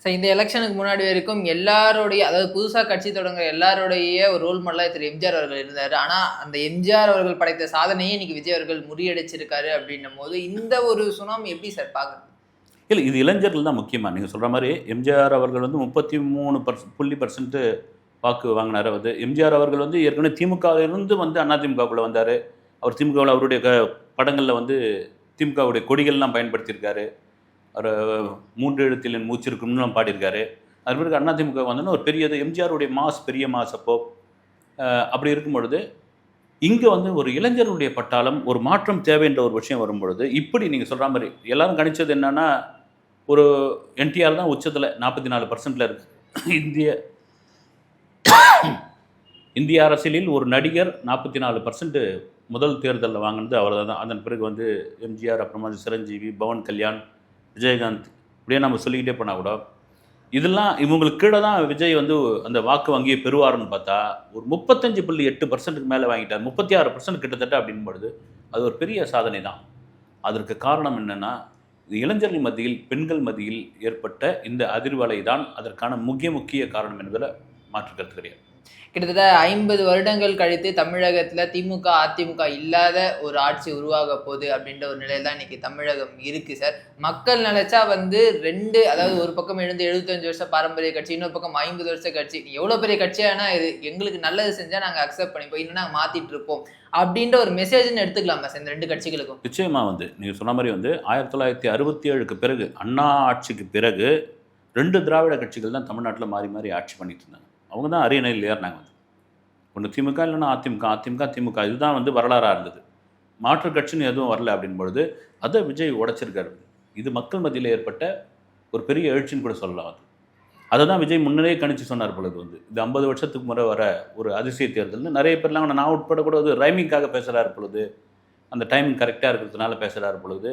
Sir இந்த எலெக்ஷனுக்கு முன்னாடி வரைக்கும் எல்லாருடைய அதாவது புதுசாக கட்சி தொடங்குற எல்லாருடைய ஒரு ரோல் மாடலாக திரு எம்ஜிஆர் அவர்கள் இருந்தார். ஆனால் அந்த எம்ஜிஆர் அவர்கள் படைத்த சாதனையை இன்னைக்கு விஜய் அவர்கள் முறியடிச்சிருக்காரு அப்படின்னும் போது இந்த ஒரு சுனாமி எப்படி சார் பார்க்குறது? இல்லை, இது இளைஞர்கள் தான் முக்கியமாக. நீங்கள் சொல்கிற மாதிரி எம்ஜிஆர் அவர்கள் வந்து 33% வாக்கு வாங்கினார். எம்ஜிஆர் அவர்கள் வந்து ஏற்கனவே திமுகவிலிருந்து வந்து அதிமுகவுக்குள்ளே வந்தார். அவர் திமுகவில் அவருடைய படங்களில் வந்து திமுகவுடைய கொடிகள்லாம் பயன்படுத்தியிருக்காரு. அவர் 3 எழுத்தில் என் மூச்சு இருக்கும்னுலாம் பாடியிருக்காரு. அது பிறகு அதிமுக வந்தோன்னா ஒரு பெரியது எம்ஜிஆருடைய பெரிய மாஸ் அப்போ. அப்படி இருக்கும் பொழுது இங்கே வந்து ஒரு இளைஞருடைய பட்டாளம் ஒரு மாற்றம் தேவைன்ற ஒரு விஷயம் வரும்பொழுது இப்படி நீங்கள் சொல்கிற மாதிரி எல்லாரும் கணிச்சது என்னன்னா ஒரு என்டிஆர் தான் உச்சத்தில் 44%ல் இருக்கு. இந்திய அரசியலில் ஒரு நடிகர் 44% முதல் தேர்தலில் வாங்கினது அவர் தான். அதன் பிறகு வந்து எம்ஜிஆர், அப்புறமா சிரஞ்சீவி, பவன் கல்யாண், விஜயகாந்த், இப்படியே நம்ம சொல்லிக்கிட்டே போனால் கூட இதெல்லாம் இவங்களுக்கு கீழே தான் விஜய் வந்து அந்த வாக்கு வங்கியை பெறுவார்னு பார்த்தா ஒரு 35.8% மேலே வாங்கிட்டார். 36% கிட்டத்தட்ட அப்படின்பொழுது அது ஒரு பெரிய சாதனை தான். அதற்கு காரணம் என்னென்னா இளைஞர்கள் மத்தியில், பெண்கள் மத்தியில் ஏற்பட்ட இந்த அதிர்வலை தான் அதற்கான முக்கிய காரணம் என்பதில் மாற்று கருத்து கிடையாது. கிட்டத்தட்ட 50 வருடங்கள் கழித்து தமிழகத்தில் திமுக அதிமுக இல்லாத ஒரு ஆட்சி உருவாக போகுது அப்படின்ற ஒரு நிலையில் தான் இன்னைக்கு தமிழகம் இருக்கு சார். மக்கள் நினைச்சா வந்து அதாவது ஒரு பக்கம் எழுந்து 75 வருஷம் பாரம்பரிய கட்சி, இன்னொரு பக்கம் 50 வருஷ கட்சி, எவ்வளோ பெரிய கட்சியானா இது எங்களுக்கு நல்லது செஞ்சால் நாங்கள் அக்செப்ட் பண்ணிப்போம், இல்லைன்னா நாங்கள் மாற்றிட்டு இருப்போம் அப்படின்ற ஒரு மெசேஜ்னு எடுத்துக்கலாமா சார் இந்த 2 கட்சிகளுக்கும்? நிச்சயமாக வந்து நீங்கள் சொன்ன மாதிரி வந்து 1967க்கு பிறகு அண்ணா ஆட்சிக்கு பிறகு 2 திராவிட கட்சிகள் தான் தமிழ்நாட்டில் மாறி மாறி ஆட்சி பண்ணிட்டு இருந்தாங்க. அவங்க தான் அரியணையில் ஏறினாங்க. வந்து ஒன்று திமுக, இல்லைன்னா அதிமுக, இதுதான் வந்து வரலாறாக இருந்தது. மாற்று கட்சின்னு எதுவும் வரல அப்படின்பொழுது அதை விஜய் உடைச்சிருக்காரு. இது மக்கள் மத்தியில் ஏற்பட்ட ஒரு பெரிய எழுச்சின்னு கூட சொல்லலாம். அதை தான் விஜய் முன்னரே கணிச்சு சொன்னார் பொழுது வந்து இது 50 வருஷத்துக்கு முறை வர ஒரு அதிசய தேர்தல்னு நிறைய பேர்லாம் நான் உட்பட கூட ஒரு ரைமிங்காக பேசுகிறாரு பொழுது, அந்த டைமிங் கரெக்டாக இருக்கிறதுனால பேசுகிறாரு பொழுது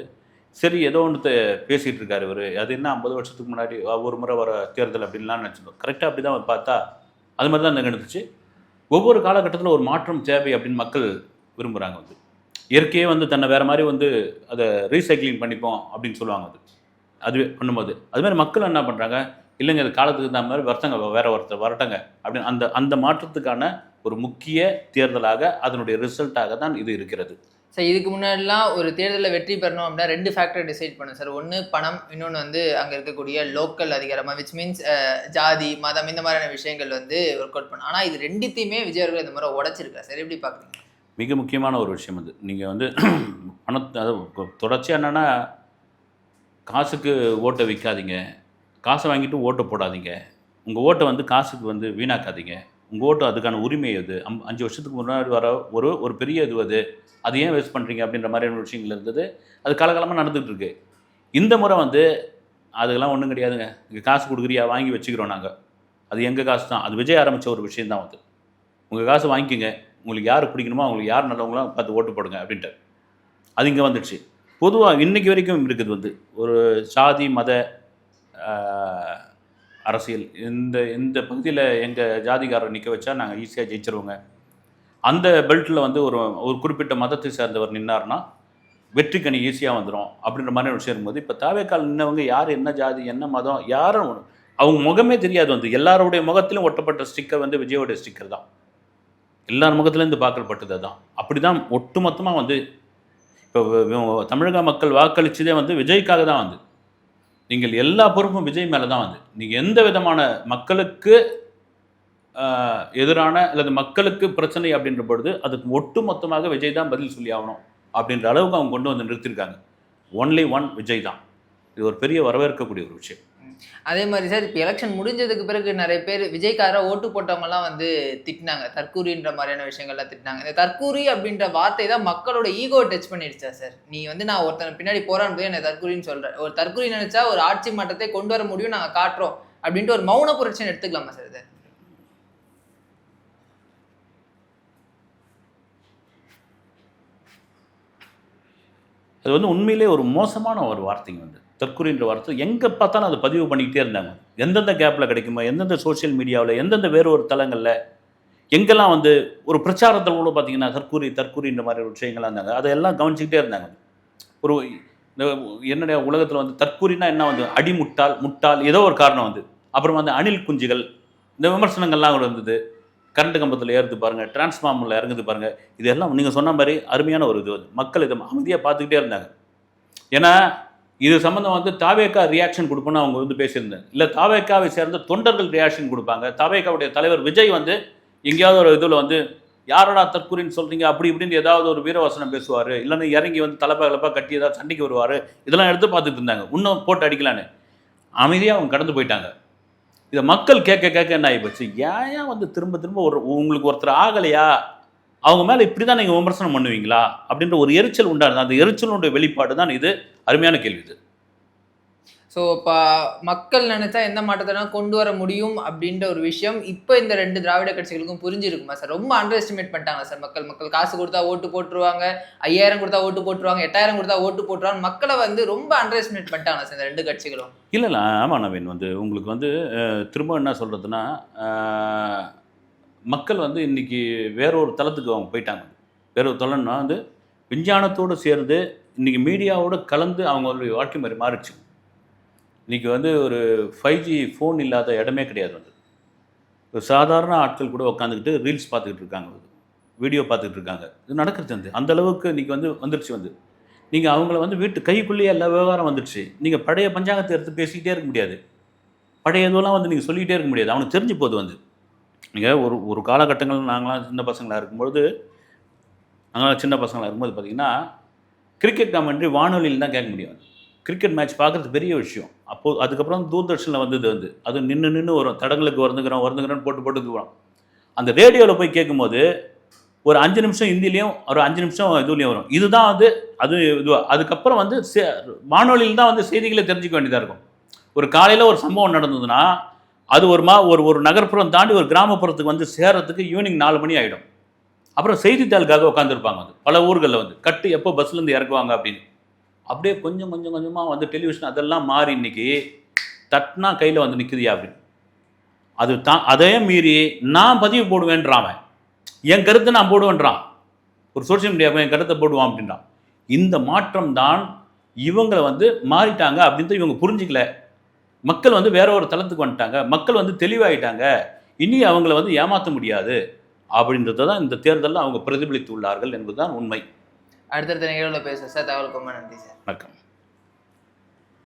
சரி ஏதோ ஒன்று பேசிகிட்டு இருக்காரு இவர். அது என்ன 50 வருஷத்துக்கு முன்னாடி ஒரு முறை வர தேர்தல் அப்படின்லாம் நினச்சிருந்தோம். கரெக்டாக அப்படி தான் பார்த்தா அது மாதிரி தான் நிகழ்ந்துச்சு. ஒவ்வொரு காலகட்டத்தில் ஒரு மாற்றம் தேவை அப்படின்னு மக்கள் விரும்புகிறாங்க. வந்து இயற்கையே வந்து தன்னை வேறு மாதிரி வந்து அதை ரீசைக்ளிங் பண்ணிப்போம் அப்படின்னு சொல்லுவாங்க. அது பண்ணும்போது அதுமாதிரி மக்கள் என்ன பண்ணுறாங்க, இல்லைங்க அது காலத்துக்கு தகுந்த மாதிரி ஒருத்தர் வரட்டங்க அப்படின்னு அந்த மாற்றத்துக்கான ஒரு முக்கிய தேர்தலாக அதனுடைய ரிசல்ட்டாக தான் இது இருக்கிறது. சார் இதுக்கு முன்னாடிலாம் ஒரு தேர்தலில் வெற்றி பெறணும் அப்படின்னா 2 ஃபேக்டர் டிசைட் பண்ணும் சார். ஒன்று பணம், இன்னொன்று வந்து அங்கே இருக்கக்கூடிய லோக்கல் அதிகாரமாக, விச் மீன்ஸ் ஜாதி, மதம், இந்த மாதிரியான விஷயங்கள் வந்து ஒர்க் அவுட் பண்ணும். ஆனால் இது 2த்தையுமே விஜய் அவர்கள் இந்த மாதிரி உடைச்சிருக்கா சார், எப்படி பார்க்குறீங்க? மிக முக்கியமான ஒரு விஷயம் அது. நீங்கள் வந்து பணத்தை தொடர்ச்சியாக என்னென்னா காசுக்கு ஓட்டை விற்காதீங்க, காசை வாங்கிட்டு ஓட்டை போடாதீங்க, உங்கள் ஓட்டை வந்து காசுக்கு வந்து வீணாக்காதீங்க, உங்கள் ஓட்டு அதுக்கான உரிமை அது 5 வருஷத்துக்கு முன்னாடி வர ஒரு பெரிய இது அது ஏன் வேஸ்ட் பண்ணுறீங்க அப்படின்ற மாதிரியான விஷயங்கள் இருந்தது. அது காலகாலமாக நடந்துகிட்டு இருக்கு. இந்த முறை வந்து அதுக்கெல்லாம் ஒன்றும் கிடையாதுங்க, இங்கே காசு கொடுக்குறியா வாங்கி வச்சுக்கிறோம் நாங்கள், அது எங்கள் காசு தான். அது விஜய் ஆரம்பித்த ஒரு விஷயம் தான். வந்து உங்கள் காசு வாங்கிக்கோங்க, உங்களுக்கு யார் பிடிக்கணுமோ அவங்களுக்கு யார் நல்லவங்களோ பார்த்து ஓட்டு போடுங்க அப்படின்ட்டு அது இங்கே வந்துடுச்சு. பொதுவாக இன்றைக்கி வரைக்கும் இருக்குது வந்து ஒரு சாதி மத அரசியல். இந்த பகுதியில் எங்கள் ஜாதிகாரர் நிற்க வச்சா நாங்கள் ஈஸியாக ஜெயிச்சிருவோங்க, அந்த பெல்ட்டில் வந்து ஒரு குறிப்பிட்ட மதத்தை சேர்ந்தவர் நின்னார்னா வெற்றிக்கணி ஈஸியாக வந்துடும் அப்படின்ற மாதிரி விஷயம் இருக்கும்போது இப்போ தாவேக்கால் நின்னவங்க யார், என்ன ஜாதி, என்ன மதம், யாரும் அவங்க முகமே தெரியாது. வந்து எல்லாருடைய முகத்திலும் ஒட்டப்பட்ட ஸ்டிக்கர் வந்து விஜயோடைய ஸ்டிக்கர் தான். எல்லார் முகத்துலேருந்து பார்க்கப்பட்டது தான். அப்படி தான் ஒட்டுமொத்தமாக வந்து இப்போ தமிழக மக்கள் வாக்களிச்சதே வந்து விஜய்க்காக தான். வந்து நீங்கள் எல்லா பொறுப்பும் விஜய் மேலே தான். வந்து நீங்கள் எந்த விதமான மக்களுக்கு எதிரான அல்லது மக்களுக்கு பிரச்சனை அப்படின்ற பொழுது அதுக்கு ஒட்டு மொத்தமாக விஜய் தான் பதில் சொல்லி ஆகணும் அப்படின்ற அளவுக்கு அவங்க கொண்டு வந்து நிறுத்திருக்காங்க. ஒன்லி ஒன் விஜய் தான். இது ஒரு பெரிய வரவேற்கக்கூடிய ஒரு விஷயம். அதே மாதிரி சார் இப்போ எலெக்ஷன் முடிஞ்சதுக்கு பிறகு நிறைய பேர் விஜய்க்கார ஓட்டு போட்டவங்கலாம் வந்து திட்டினாங்க, தற்கூரின்ற மாதிரியான விஷயங்கள்லாம் திட்டினாங்க. இந்த தற்கூரி அப்படின்ற வார்த்தை தான் மக்களோட ஈகோ டச் பண்ணிடுச்சா சார்? நீ வந்து நான் ஒருத்தன் பின்னாடி போறான்னு போய் என்னை தற்கூரின்னு சொல்கிறேன், ஒரு தற்கூரி நினைச்சா ஒரு ஆட்சி மாற்றத்தை கொண்டு வர முடியும், நாங்கள் காட்டுறோம் அப்படின்ட்டு ஒரு மௌன புரட்சின்னு எடுத்துக்கலாமா சார் இதை? அது வந்து உண்மையிலே ஒரு மோசமான ஒரு வார்த்தைங்க. வந்து தற்கொலைன்ற வார்த்தை எங்கே பார்த்தாலும் அதை பதிவு பண்ணிக்கிட்டே இருந்தாங்க. எந்தெந்த கேப்பில் கிடைக்குமோ, எந்தெந்த சோஷியல் மீடியாவில், எந்தெந்த வேறு ஒரு தளங்களில் எங்கெல்லாம் வந்து ஒரு பிரச்சாரத்தில் கூட பார்த்தீங்கன்னா தற்கூரின்ற மாதிரி ஒரு விஷயங்கள்லாம் இருந்தாங்க. அதையெல்லாம் கவனிச்சிக்கிட்டே இருந்தாங்க. ஒரு இந்த என்னுடைய உலகத்தில் வந்து தற்கூறினா என்ன வந்து அடிமுட்டால் முட்டால் ஏதோ ஒரு காரணம் வந்து அப்புறம் வந்து அணில் குஞ்சுகள் இந்த விமர்சனங்கள்லாம் கூட இருந்தது. கரண்ட் கம்பத்தில் ஏறுது பாருங்கள், டிரான்ஸ்ஃபார்மரில் இறங்குது பாருங்கள், இதெல்லாம் நீங்கள் சொன்ன மாதிரி அருமையான ஒரு இது வந்து மக்கள் இதை அமைதியாக பார்த்துக்கிட்டே இருந்தாங்க. ஏன்னா இது சம்மந்தம் வந்து தாவேக்கா ரியாக்ஷன் கொடுப்போன்னு அவங்க வந்து பேசியிருந்தாங்க. இல்லை தாவேக்காவை சேர்ந்த தொண்டர்கள் ரியாக்ஷன் கொடுப்பாங்க. தாவேக்காவுடைய தலைவர் விஜய் வந்து எங்கேயாவது ஒரு இதில் வந்து யாரோட தற்கூரின்னு சொல்கிறீங்க அப்படி இப்படின்னு ஏதாவது ஒரு வீரவசனம் பேசுவார், இல்லைன்னா இறங்கி வந்து தலைப்பா கட்டி ஏதாவது சண்டைக்கு வருவார், இதெல்லாம் எடுத்து பார்த்துட்டு இருந்தாங்க. இன்னும் போட்டு அடிக்கலான்னு அமைதியாக அவங்க கடந்து போயிட்டாங்க. இதை மக்கள் கேட்க கேட்க என்ன ஆகிப்போச்சு, ஏன் வந்து திரும்ப திரும்ப உங்களுக்கு ஒருத்தர் ஆகலையா அவங்க மேலே இப்படி தான் நீங்கள் விமர்சனம் பண்ணுவீங்களா அப்படின்ற ஒரு எரிச்சல் உண்டானது. அந்த எரிச்சலுடைய வெளிப்பாடு தான் இது. அருமையான கேள்வி இது. ஸோ இப்போ மக்கள் நினைச்சா எந்த மாற்றத்தை கொண்டு வர முடியும் அப்படின்ற ஒரு விஷயம் இப்போ இந்த 2 திராவிட கட்சிகளுக்கும் புரிஞ்சிருக்குமா சார்? ரொம்ப அண்டர் எஸ்டிமேட் பண்ணிட்டாங்களா சார் மக்கள் காசு கொடுத்தா ஓட்டு போட்டுருவாங்க, 5000 கொடுத்தா ஓட்டு போட்டுருவாங்க, 8000 கொடுத்தா ஓட்டு போட்டுருவாங்க, மக்களை வந்து ரொம்ப அண்டர் எஸ்டிமேட் பண்ணிட்டாங்களா சார் இந்த 2 கட்சிகளும்? இல்லை ஆமாம் நவீன், வந்து உங்களுக்கு வந்து திரும்ப என்ன சொல்கிறதுனா மக்கள் வந்து இன்றைக்கி வேறொரு தளத்துக்கு அவங்க போயிட்டாங்க. வேறொரு தளம்னா வந்து விஞ்ஞானத்தோடு சேர்ந்து இன்றைக்கி மீடியாவோடு கலந்து அவங்களுடைய வாழ்க்கை மாதிரி மாறிச்சு. இன்றைக்கி வந்து ஒரு 5G ஃபோன் இல்லாத இடமே கிடையாது. வந்து ஒரு சாதாரண ஆட்கள் கூட உட்காந்துக்கிட்டு ரீல்ஸ் பார்த்துக்கிட்டு இருக்காங்க, வீடியோ பார்த்துக்கிட்டு இருக்காங்க. இது நடக்கிறது வந்து அந்தளவுக்கு இன்றைக்கி வந்து வந்துடுச்சு. வந்து நீங்கள் அவங்கள வந்து வீட்டு கைக்குள்ளேயே எல்லா விவகாரம் வந்துடுச்சு. நீங்கள் பழைய பஞ்சாங்கத்தை எடுத்து பேசிக்கிட்டே இருக்க முடியாது, பழைய இதெல்லாம் வந்து நீங்கள் சொல்லிக்கிட்டே இருக்க முடியாது. அவனுக்கு தெரிஞ்சு போகுது. வந்து நீங்கள் ஒரு காலகட்டங்கள் நாங்களாம் சின்ன பசங்களாக இருக்கும்பொழுது, நாங்களாம் சின்ன பசங்களாக இருக்கும்போது பார்த்திங்கன்னா கிரிக்கெட் கமெண்ட்ரி வானொலியில் தான் கேட்க முடியும். கிரிக்கெட் மேட்ச் பார்க்குறது பெரிய விஷயம். அப்போது அதுக்கப்புறம் தூர்தர்ஷனில் வந்தது. வந்து அது நின்று வரும், தடங்களுக்கு வருந்துக்கிறோன்னு போட்டு வரும். அந்த ரேடியோவில் போய் கேட்கும்போது ஒரு 5 நிமிஷம் ஹிந்திலையும் ஒரு 5 நிமிஷம் இதுலேயும் வரும். இதுதான் வந்து அது அதுக்கப்புறம் வந்து வானொலியில் தான் வந்து செய்திகளை தெரிஞ்சுக்க வேண்டியதாக இருக்கும். ஒரு காலையில் ஒரு சம்பவம் நடந்ததுன்னா அது ஒரு நகர்ப்புறம் தாண்டி ஒரு கிராமப்புறத்துக்கு வந்து சேர்றதுக்கு ஈவினிங் 4 மணி ஆகிடும். அப்புறம் செய்தித்தாளுக்காக உட்காந்துருப்பாங்க. வந்து பல ஊர்களில் வந்து கட்டு எப்போ பஸ்லேருந்து இறக்குவாங்க அப்படின்னு. அப்படியே கொஞ்சம் கொஞ்சமாக வந்து டெலிவிஷன் அதெல்லாம் மாறி இன்றைக்கி தட்னா கையில் வந்து நிற்குதியா அப்படின்னு. அது தான் அதையும் மீறி நான் பதிவு போடுவேன்றான், என் கருத்தை நான் போடுவேன்றான், ஒரு சோஷியல் மீடியாவுக்கு என் கருத்தை போடுவான் அப்படின்றான். இந்த மாற்றம் தான் இவங்களை வந்து மாறிட்டாங்க அப்படின்னு இவங்க புரிஞ்சிக்கல. மக்கள் வந்து வேற ஒரு தளத்துக்கு வந்துட்டாங்க, மக்கள் வந்து தெளிவாயிட்டாங்க, இனி அவங்கள வந்து ஏமாற்ற முடியாது அப்படின்றத தான் இந்த தேர்தலில் அவங்க பிரதிபலித்து உள்ளார்கள் என்பதுதான் உண்மை. அடுத்தடுத்த நிகழ்வில் பேசுகிறேன் சார். தகவலுக்கு ரொம்ப நன்றி சார். வணக்கம்.